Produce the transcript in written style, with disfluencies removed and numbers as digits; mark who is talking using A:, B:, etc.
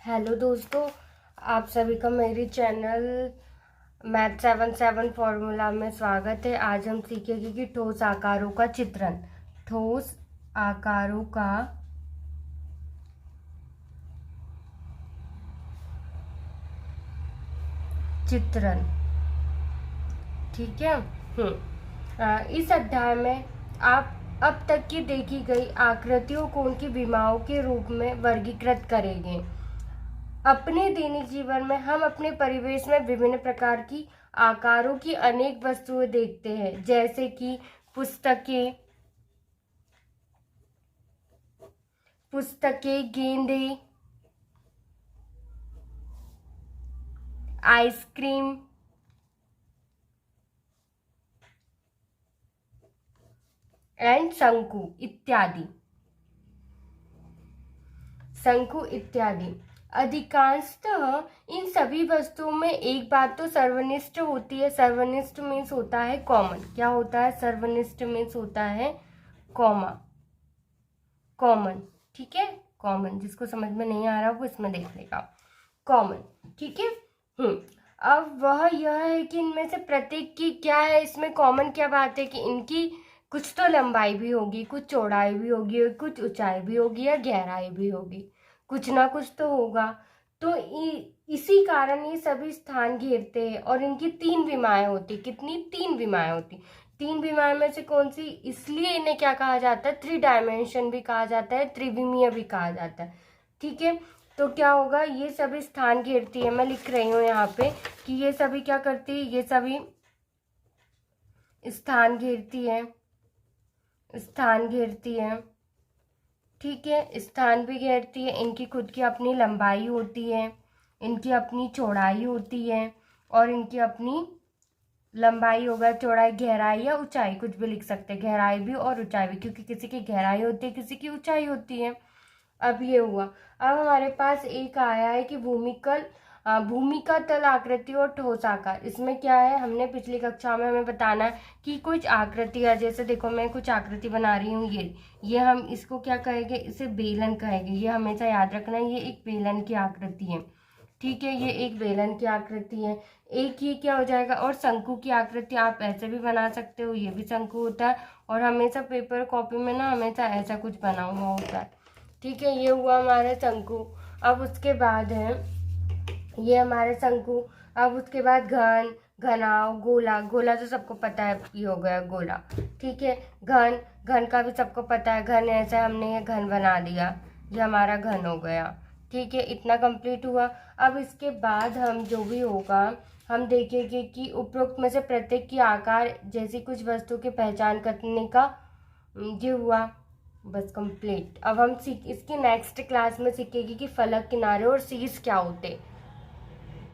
A: Hello दोस्तों, आप सभी का मेरे चैनल मैथ 77 फॉर्मूला में स्वागत है। आज हम सीखेंगे कि ठोस आकारों का चित्रण। ठोस आकारों का चित्रण, ठीक है। इस अध्याय में आप अब तक की देखी गई आकृतियों को उनकी विमाओं के रूप में वर्गीकृत करेंगे। अपने दैनिक जीवन में हम अपने परिवेश में विभिन्न प्रकार की आकारों की अनेक वस्तुएं देखते हैं, जैसे कि पुस्तकें, गेंदे, आइसक्रीम, एंड शंकु इत्यादि। अधिकांशतः इन सभी वस्तुओं में एक बात तो सर्वनिष्ठ होती है। सर्वनिष्ठ मीन्स होता है कॉमन। क्या होता है? सर्वनिष्ठ मीन्स होता है कॉमन, ठीक है। कॉमन, जिसको समझ में नहीं आ रहा वो इसमें देख लेगा। कॉमन, ठीक है। अब वह यह है कि इनमें से प्रत्येक की क्या है, इसमें कॉमन क्या बात है कि इनकी कुछ तो लंबाई भी होगी, कुछ चौड़ाई भी होगी, कुछ ऊंचाई भी होगी या गहराई भी होगी, कुछ ना कुछ तो होगा। तो इसी कारण ये सभी स्थान घेरते हैं और इनकी 3 विमाएं होती। कितनी? 3 विमाएं होती। 3 विमाएं में से कौन सी? इसलिए इन्हें क्या कहा जाता है? 3 डायमेंशन भी कहा जाता है, त्रिविमीय भी कहा जाता है, ठीक है। तो क्या होगा? ये सभी स्थान घेरती है। मैं लिख रही हूँ यहाँ पे कि ये सभी क्या करती है, ये सभी स्थान घेरती है, ठीक है। स्थान भी घेरती है। इनकी खुद की अपनी लंबाई होती है, इनकी अपनी चौड़ाई होती है, और इनकी अपनी लंबाई होगा, चौड़ाई, गहराई या ऊंचाई, कुछ भी लिख सकते हैं। गहराई भी और ऊंचाई भी, क्योंकि किसी की गहराई होती है, किसी की ऊंचाई होती है। अब ये हुआ। अब हमारे पास एक आया है कि भूमिका तल आकृति और ठोस आकार। इसमें क्या है? हमने पिछली कक्षा में हमें बताना है कि कुछ आकृतियां, जैसे देखो मैं कुछ आकृति बना रही हूँ, ये हम इसको क्या कहेंगे? इसे बेलन कहेंगे। ये हमेशा याद रखना, ये एक बेलन की आकृति है, ठीक है। ये एक बेलन की आकृति है। एक ये क्या हो जाएगा? और शंकु की आकृति आप ऐसे भी बना सकते हो, ये भी शंकु होता है। और हमेशा पेपर कॉपी में ना हमेशा ऐसा कुछ बना हुआ होता है, ठीक है। ये हुआ हमारा शंकु। अब उसके बाद है ये हमारे शंकु। अब उसके बाद घन, घनाव, गोला। गोला तो सबको पता है, ये हो गया गोला, ठीक है। घन का भी सबको पता है। घन ऐसे हमने ये घन बना दिया, ये हमारा घन हो गया, ठीक है। इतना कंप्लीट हुआ। अब इसके बाद हम जो भी होगा हम देखेंगे कि उपरोक्त में से प्रत्येक की आकार जैसी कुछ वस्तु की पहचान करने का ये हुआ, बस कंप्लीट। अब हम इसकी नेक्स्ट क्लास में सीखेंगे कि फलक, किनारे और शीर्ष क्या होते हैं।